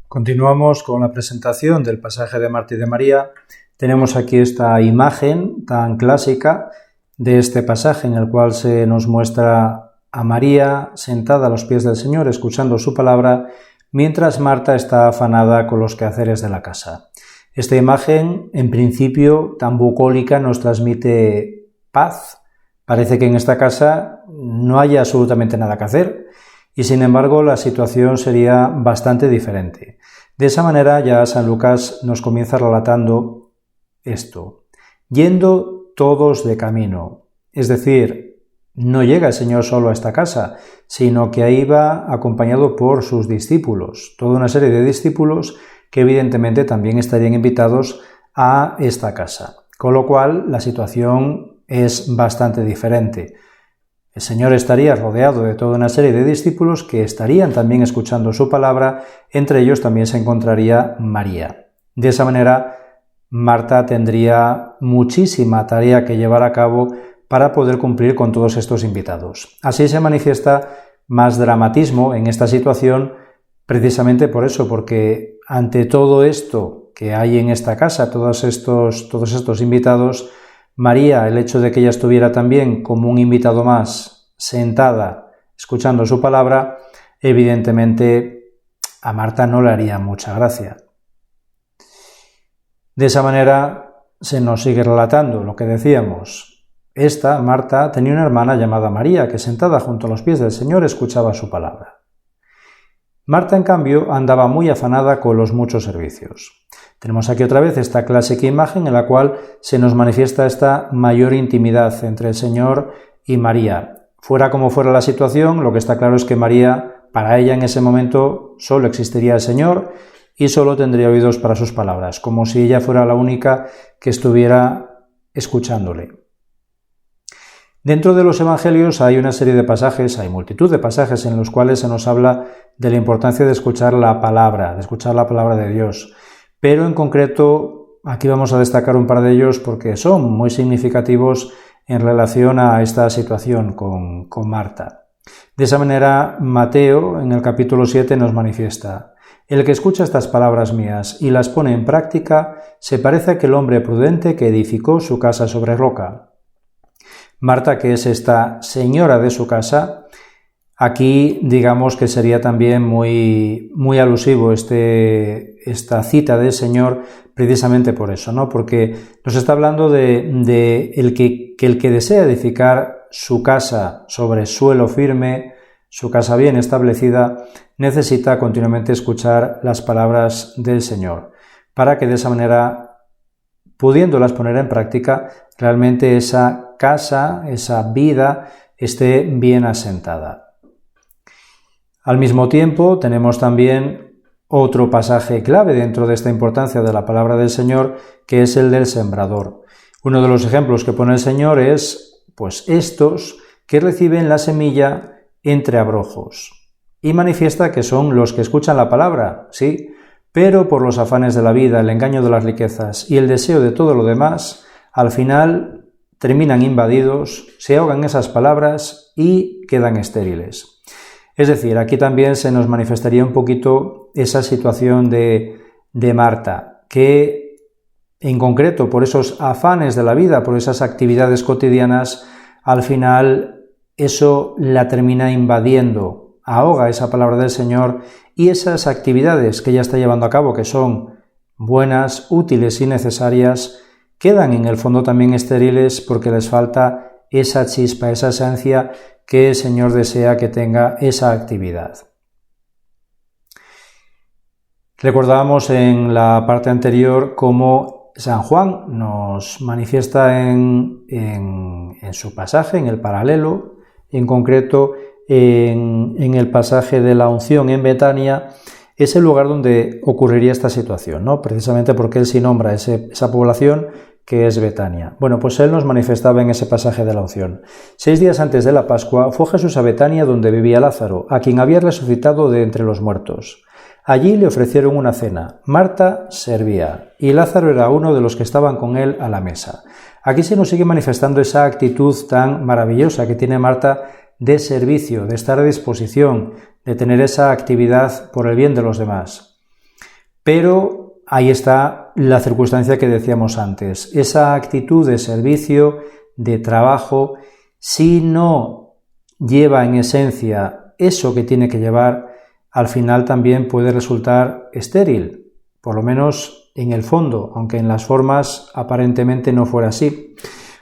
Continuamos con la presentación del pasaje de Marta y de María. Tenemos aquí esta imagen tan clásica de este pasaje en el cual se nos muestra a María sentada a los pies del Señor escuchando su palabra, mientras Marta está afanada con los quehaceres de la casa. Esta imagen, en principio tan bucólica, nos transmite paz. Parece que en esta casa no haya absolutamente nada que hacer y sin embargo la situación sería bastante diferente. De esa manera ya San Lucas nos comienza relatando esto. Yendo todos de camino, es decir, no llega el Señor solo a esta casa, sino que ahí va acompañado por sus discípulos, toda una serie de discípulos que evidentemente también estarían invitados a esta casa, con lo cual la situación es bastante diferente. El Señor estaría rodeado de toda una serie de discípulos que estarían también escuchando su palabra, entre ellos también se encontraría María. De esa manera, Marta tendría muchísima tarea que llevar a cabo para poder cumplir con todos estos invitados. Así se manifiesta más dramatismo en esta situación, precisamente por eso, porque ante todo esto que hay en esta casa, todos estos invitados, María, el hecho de que ella estuviera también como un invitado más, sentada, escuchando su palabra, evidentemente a Marta no le haría mucha gracia. De esa manera se nos sigue relatando lo que decíamos. Esta, Marta, tenía una hermana llamada María, que sentada junto a los pies del Señor escuchaba su palabra. Marta, en cambio, andaba muy afanada con los muchos servicios. Tenemos aquí otra vez esta clásica imagen en la cual se nos manifiesta esta mayor intimidad entre el Señor y María. Fuera como fuera la situación, lo que está claro es que María, para ella en ese momento, solo existiría el Señor y solo tendría oídos para sus palabras, como si ella fuera la única que estuviera escuchándole. Dentro de los evangelios hay una serie de pasajes, hay multitud de pasajes en los cuales se nos habla de la importancia de escuchar la palabra de Dios. Pero en concreto, aquí vamos a destacar un par de ellos porque son muy significativos en relación a esta situación con Marta. De esa manera, Mateo, en el capítulo 7, nos manifiesta: el que escucha estas palabras mías y las pone en práctica, se parece a aquel hombre prudente que edificó su casa sobre roca. Marta, que es esta señora de su casa, aquí digamos que sería también muy alusivo esta cita del Señor precisamente por eso, ¿no? Porque nos está hablando de el que desea edificar su casa sobre suelo firme, su casa bien establecida, necesita continuamente escuchar las palabras del Señor, para que de esa manera, pudiéndolas poner en práctica, realmente esa casa, esa vida, esté bien asentada. Al mismo tiempo, tenemos también otro pasaje clave dentro de esta importancia de la palabra del Señor, que es el del sembrador. Uno de los ejemplos que pone el Señor es, pues, estos que reciben la semilla entre abrojos. Y manifiesta que son los que escuchan la palabra, sí, pero por los afanes de la vida, el engaño de las riquezas y el deseo de todo lo demás, al final terminan invadidos, se ahogan esas palabras y quedan estériles. Es decir, aquí también se nos manifestaría un poquito esa situación de Marta, que en concreto por esos afanes de la vida, por esas actividades cotidianas, al final eso la termina invadiendo, ahoga esa palabra del Señor y esas actividades que ella está llevando a cabo, que son buenas, útiles y necesarias, quedan en el fondo también estériles porque les falta esa chispa, esa esencia que el Señor desea que tenga esa actividad. Recordábamos en la parte anterior cómo San Juan nos manifiesta en su pasaje, en el paralelo, en concreto en el pasaje de la unción en Betania, es el lugar donde ocurriría esta situación, ¿no? Precisamente porque él sí nombra esa población que es Betania. Bueno, pues él nos manifestaba en ese pasaje de la unción. 6 días antes de la Pascua fue Jesús a Betania, donde vivía Lázaro, a quien había resucitado de entre los muertos. Allí le ofrecieron una cena. Marta servía y Lázaro era uno de los que estaban con él a la mesa. Aquí se nos sigue manifestando esa actitud tan maravillosa que tiene Marta de servicio, de estar a disposición, de tener esa actividad por el bien de los demás. Pero ahí está la circunstancia que decíamos antes, esa actitud de servicio, de trabajo, si no lleva en esencia eso que tiene que llevar, al final también puede resultar estéril, por lo menos en el fondo, aunque en las formas aparentemente no fuera así.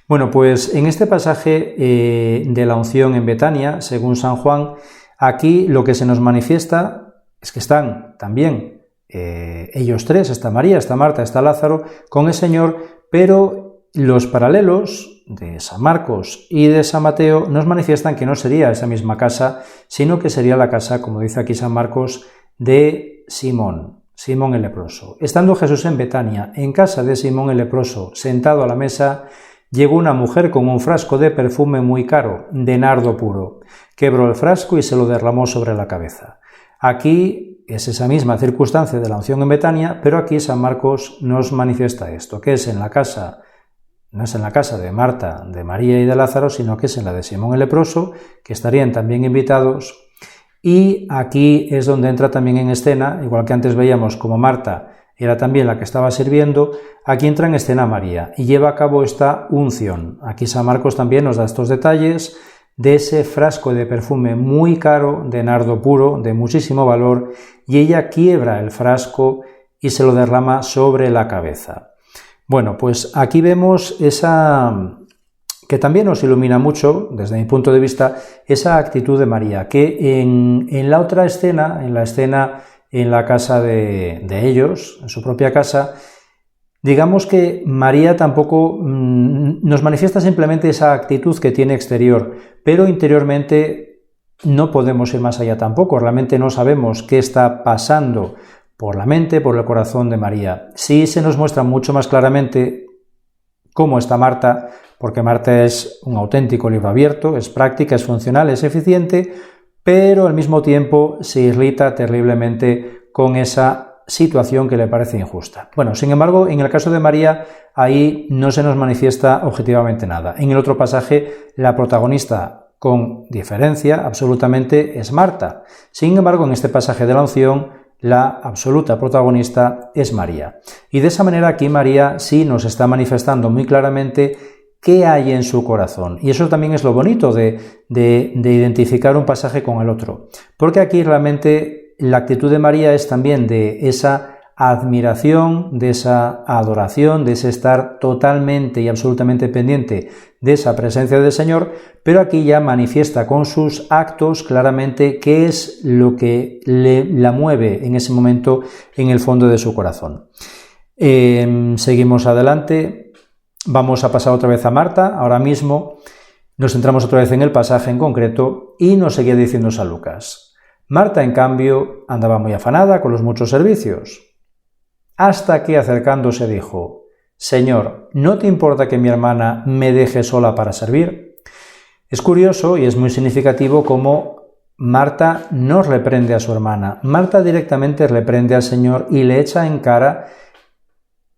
Bueno, pues en este pasaje de la unción en Betania, según San Juan, aquí lo que se nos manifiesta es que están también ellos tres, está María, está Marta, está Lázaro, con el Señor, pero los paralelos de San Marcos y de San Mateo nos manifiestan que no sería esa misma casa, sino que sería la casa, como dice aquí San Marcos, de Simón el leproso. Estando Jesús en Betania, en casa de Simón el leproso, sentado a la mesa, llegó una mujer con un frasco de perfume muy caro, de nardo puro. Quebró el frasco y se lo derramó sobre la cabeza. Aquí es esa misma circunstancia de la unción en Betania, pero aquí San Marcos nos manifiesta esto, que es en la casa, no es en la casa de Marta, de María y de Lázaro, sino que es en la de Simón el leproso, que estarían también invitados. Y aquí es donde entra también en escena, igual que antes veíamos como Marta era también la que estaba sirviendo, aquí entra en escena María y lleva a cabo esta unción. Aquí San Marcos también nos da estos detalles de ese frasco de perfume muy caro, de nardo puro, de muchísimo valor, y ella quiebra el frasco y se lo derrama sobre la cabeza. Bueno, pues aquí vemos esa que también nos ilumina mucho, desde mi punto de vista, esa actitud de María, que en la otra escena, en la escena en la casa de ellos, en su propia casa, digamos que María tampoco nos manifiesta simplemente esa actitud que tiene exterior, pero interiormente no podemos ir más allá tampoco, realmente no sabemos qué está pasando por la mente, por el corazón de María. Sí se nos muestra mucho más claramente cómo está Marta, porque Marta es un auténtico libro abierto, es práctica, es funcional, es eficiente, pero al mismo tiempo se irrita terriblemente con esa situación que le parece injusta. Bueno, sin embargo, en el caso de María, ahí no se nos manifiesta objetivamente nada. En el otro pasaje, la protagonista, con diferencia, absolutamente es Marta. Sin embargo, en este pasaje de la unción, la absoluta protagonista es María. Y de esa manera aquí María sí nos está manifestando muy claramente qué hay en su corazón. Y eso también es lo bonito de identificar un pasaje con el otro. Porque aquí realmente la actitud de María es también de esa admiración, de esa adoración, de ese estar totalmente y absolutamente pendiente de esa presencia del Señor, pero aquí ya manifiesta con sus actos claramente qué es lo que la mueve en ese momento en el fondo de su corazón. Seguimos adelante. Vamos a pasar otra vez a Marta, ahora mismo nos centramos otra vez en el pasaje en concreto y nos seguía diciendo San Lucas. Marta, en cambio, andaba muy afanada con los muchos servicios, hasta que acercándose dijo: Señor, ¿no te importa que mi hermana me deje sola para servir? Es curioso y es muy significativo cómo Marta no reprende a su hermana. Marta directamente reprende al Señor y le echa en cara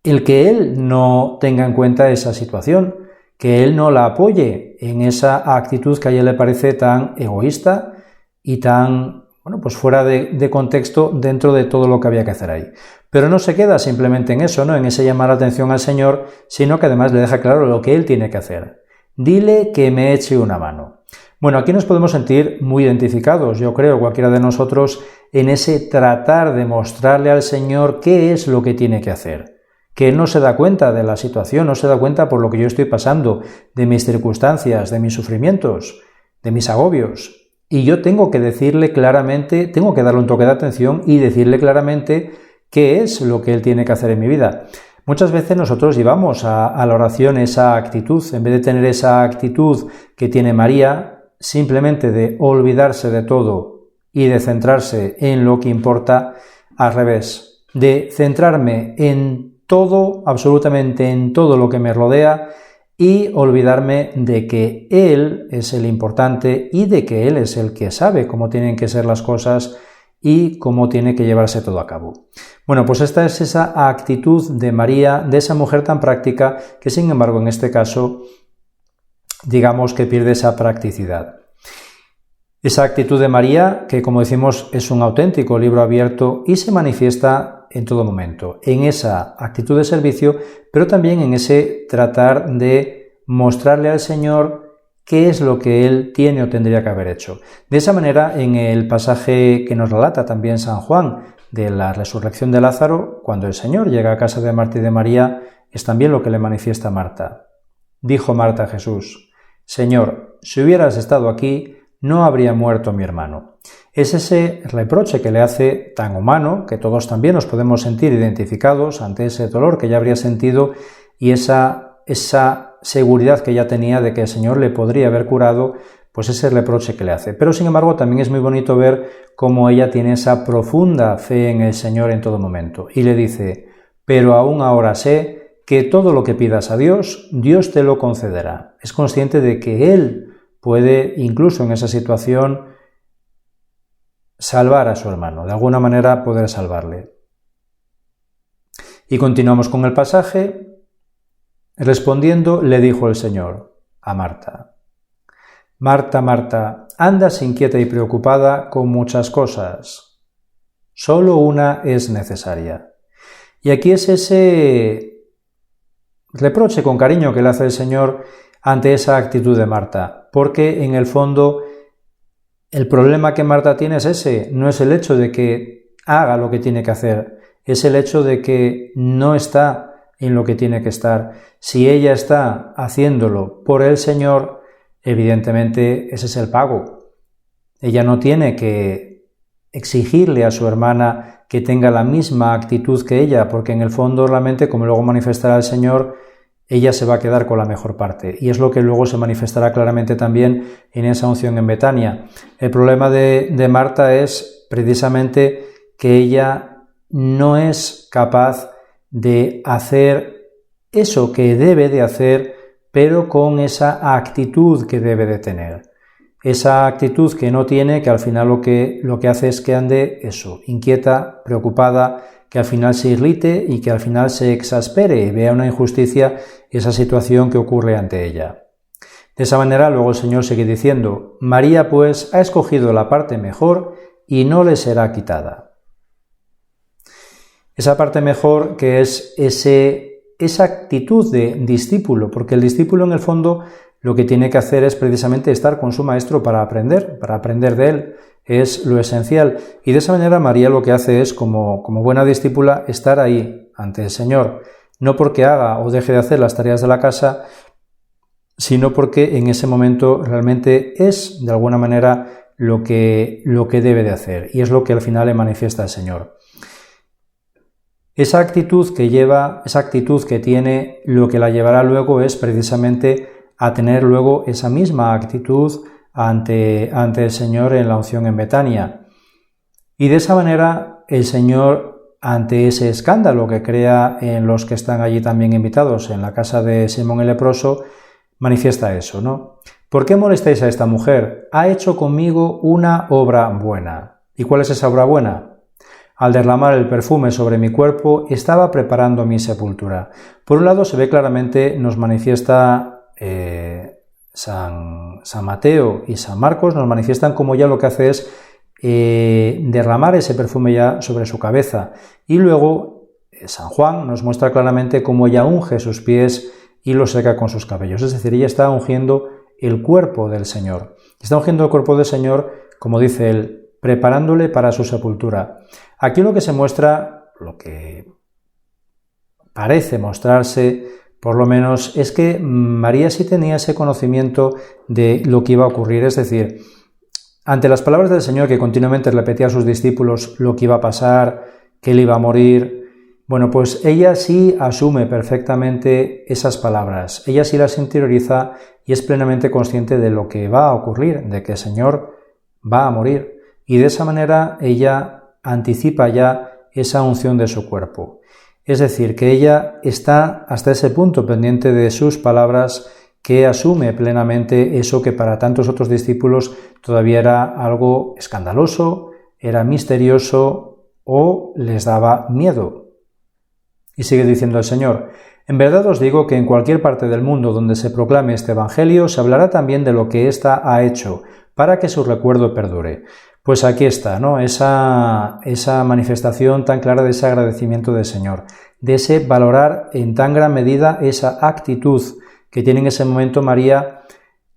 el que él no tenga en cuenta esa situación, que él no la apoye en esa actitud que a ella le parece tan egoísta y tan, pues fuera de contexto dentro de todo lo que había que hacer ahí. Pero no se queda simplemente en eso, ¿no? En ese llamar la atención al Señor, sino que además le deja claro lo que él tiene que hacer. Dile que me eche una mano. Bueno, aquí nos podemos sentir muy identificados, yo creo, cualquiera de nosotros, en ese tratar de mostrarle al Señor qué es lo que tiene que hacer. Que él no se da cuenta de la situación, no se da cuenta por lo que yo estoy pasando, de mis circunstancias, de mis sufrimientos, de mis agobios. Y yo tengo que decirle claramente, tengo que darle un toque de atención y decirle claramente qué es lo que él tiene que hacer en mi vida. Muchas veces nosotros llevamos a la oración esa actitud, en vez de tener esa actitud que tiene María, simplemente de olvidarse de todo y de centrarse en lo que importa, al revés, de centrarme en todo, absolutamente en todo lo que me rodea y olvidarme de que Él es el importante y de que Él es el que sabe cómo tienen que ser las cosas y cómo tiene que llevarse todo a cabo. Bueno, pues esta es esa actitud de María, de esa mujer tan práctica que sin embargo en este caso digamos que pierde esa practicidad. Esa actitud de María que como decimos es un auténtico libro abierto y se manifiesta está en todo momento, en esa actitud de servicio, pero también en ese tratar de mostrarle al Señor qué es lo que Él tiene o tendría que haber hecho. De esa manera, en el pasaje que nos relata también San Juan de la resurrección de Lázaro, cuando el Señor llega a casa de Marta y de María, es también lo que le manifiesta Marta. Dijo Marta a Jesús: Señor, si hubieras estado aquí, no habría muerto mi hermano. Es ese reproche que le hace tan humano, que todos también nos podemos sentir identificados ante ese dolor que ya habría sentido y esa seguridad que ya tenía de que el Señor le podría haber curado, pues ese reproche que le hace. Pero sin embargo también es muy bonito ver cómo ella tiene esa profunda fe en el Señor en todo momento. Y le dice: pero aún ahora sé que todo lo que pidas a Dios, Dios te lo concederá. Es consciente de que Él puede, incluso en esa situación, salvar a su hermano, de alguna manera poder salvarle. Y continuamos con el pasaje. Respondiendo, le dijo el Señor a Marta: Marta, Marta, andas inquieta y preocupada con muchas cosas. Solo una es necesaria. Y aquí es ese reproche con cariño que le hace el Señor ante esa actitud de Marta, porque en el fondo el problema que Marta tiene es ese, no es el hecho de que haga lo que tiene que hacer, es el hecho de que no está en lo que tiene que estar. Si ella está haciéndolo por el Señor, evidentemente ese es el pago. Ella no tiene que exigirle a su hermana que tenga la misma actitud que ella, porque en el fondo realmente, como luego manifestará el Señor, ella se va a quedar con la mejor parte. Y es lo que luego se manifestará claramente también en esa unción en Betania. El problema de Marta es precisamente que ella no es capaz de hacer eso que debe de hacer, pero con esa actitud que debe de tener. Esa actitud que no tiene, que al final lo que hace es que ande eso, inquieta, preocupada, que al final se irrite y que al final se exaspere y vea una injusticia esa situación que ocurre ante ella. De esa manera luego el Señor sigue diciendo: María pues ha escogido la parte mejor y no le será quitada. Esa parte mejor que es esa actitud de discípulo, porque el discípulo en el fondo lo que tiene que hacer es precisamente estar con su maestro para aprender de él, es lo esencial. Y de esa manera María lo que hace es, como buena discípula, estar ahí ante el Señor, no porque haga o deje de hacer las tareas de la casa, sino porque en ese momento realmente es, de alguna manera, lo que debe de hacer, y es lo que al final le manifiesta el Señor. Esa actitud que tiene, lo que la llevará luego es precisamente a tener luego esa misma actitud ante el Señor en la unción en Betania. Y de esa manera el Señor, ante ese escándalo que crea en los que están allí también invitados en la casa de Simón el leproso, manifiesta eso, ¿no? ¿Por qué molestáis a esta mujer? Ha hecho conmigo una obra buena. ¿Y cuál es esa obra buena? Al derramar el perfume sobre mi cuerpo, estaba preparando mi sepultura. Por un lado se ve claramente, nos manifiesta San Mateo y San Marcos, nos manifiestan cómo ya lo que hace es derramar ese perfume ya sobre su cabeza. Y luego San Juan nos muestra claramente cómo ella unge sus pies y los seca con sus cabellos. Es decir, ella está ungiendo el cuerpo del Señor. Está ungiendo el cuerpo del Señor, como dice él, preparándole para su sepultura. Aquí lo que se muestra, lo que parece mostrarse, por lo menos, es que María sí tenía ese conocimiento de lo que iba a ocurrir. Es decir, ante las palabras del Señor, que continuamente repetía a sus discípulos lo que iba a pasar, que él iba a morir, bueno, pues ella sí asume perfectamente esas palabras. Ella sí las interioriza y es plenamente consciente de lo que va a ocurrir, de que el Señor va a morir. Y de esa manera ella anticipa ya esa unción de su cuerpo. Es decir, que ella está hasta ese punto pendiente de sus palabras, que asume plenamente eso que para tantos otros discípulos todavía era algo escandaloso, era misterioso o les daba miedo. Y sigue diciendo el Señor: en verdad os digo que en cualquier parte del mundo donde se proclame este evangelio se hablará también de lo que ésta ha hecho, para que su recuerdo perdure. Pues aquí está, ¿no? Esa manifestación tan clara de ese agradecimiento del Señor, de ese valorar en tan gran medida esa actitud que tiene en ese momento María,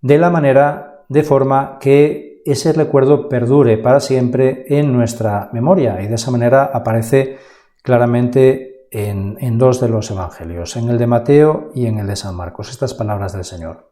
de forma que ese recuerdo perdure para siempre en nuestra memoria, y de esa manera aparece claramente en dos de los evangelios, en el de Mateo y en el de San Marcos, estas palabras del Señor.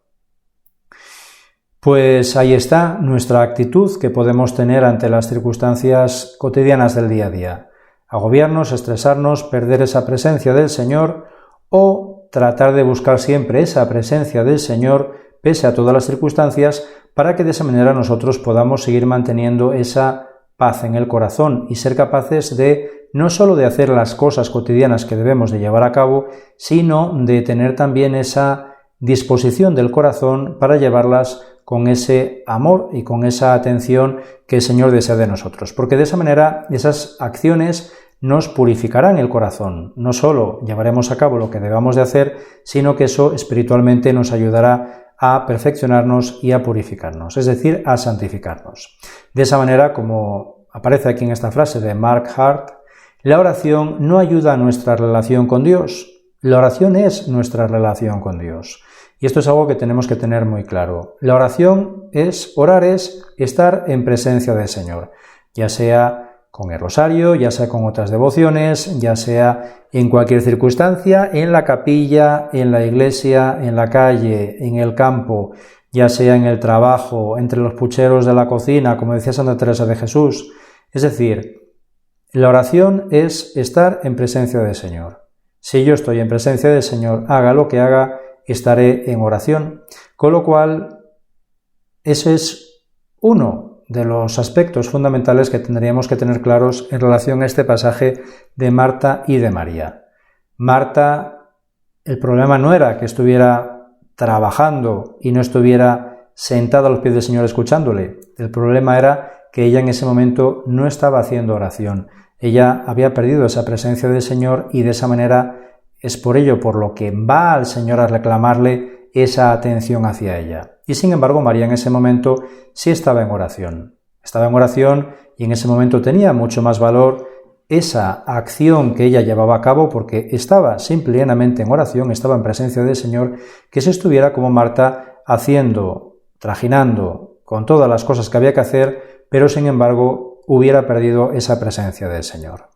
Pues ahí está nuestra actitud que podemos tener ante las circunstancias cotidianas del día a día. Agobiarnos, estresarnos, perder esa presencia del Señor o tratar de buscar siempre esa presencia del Señor pese a todas las circunstancias para que de esa manera nosotros podamos seguir manteniendo esa paz en el corazón y ser capaces de no solo de hacer las cosas cotidianas que debemos de llevar a cabo, sino de tener también esa disposición del corazón para llevarlas con ese amor y con esa atención que el Señor desea de nosotros, porque de esa manera esas acciones nos purificarán el corazón. No solo llevaremos a cabo lo que debamos de hacer, sino que eso espiritualmente nos ayudará a perfeccionarnos y a purificarnos, es decir, a santificarnos. De esa manera, como aparece aquí en esta frase de Mark Hart, la oración no ayuda a nuestra relación con Dios, la oración es nuestra relación con Dios. Y esto es algo que tenemos que tener muy claro. La oración orar es estar en presencia del Señor, ya sea con el rosario, ya sea con otras devociones, ya sea en cualquier circunstancia, en la capilla, en la iglesia, en la calle, en el campo, ya sea en el trabajo, entre los pucheros de la cocina, como decía Santa Teresa de Jesús. Es decir, la oración es estar en presencia del Señor. Si yo estoy en presencia del Señor, haga lo que haga, estaré en oración. Con lo cual, ese es uno de los aspectos fundamentales que tendríamos que tener claros en relación a este pasaje de Marta y de María. Marta, el problema no era que estuviera trabajando y no estuviera sentada a los pies del Señor escuchándole. El problema era que ella en ese momento no estaba haciendo oración. Ella había perdido esa presencia del Señor y de esa manera es por ello por lo que va al Señor a reclamarle esa atención hacia ella. Y sin embargo, María en ese momento sí estaba en oración. Estaba en oración y en ese momento tenía mucho más valor esa acción que ella llevaba a cabo porque estaba simple y llanamente en oración, estaba en presencia del Señor, que si estuviera como Marta haciendo, trajinando con todas las cosas que había que hacer, pero sin embargo hubiera perdido esa presencia del Señor.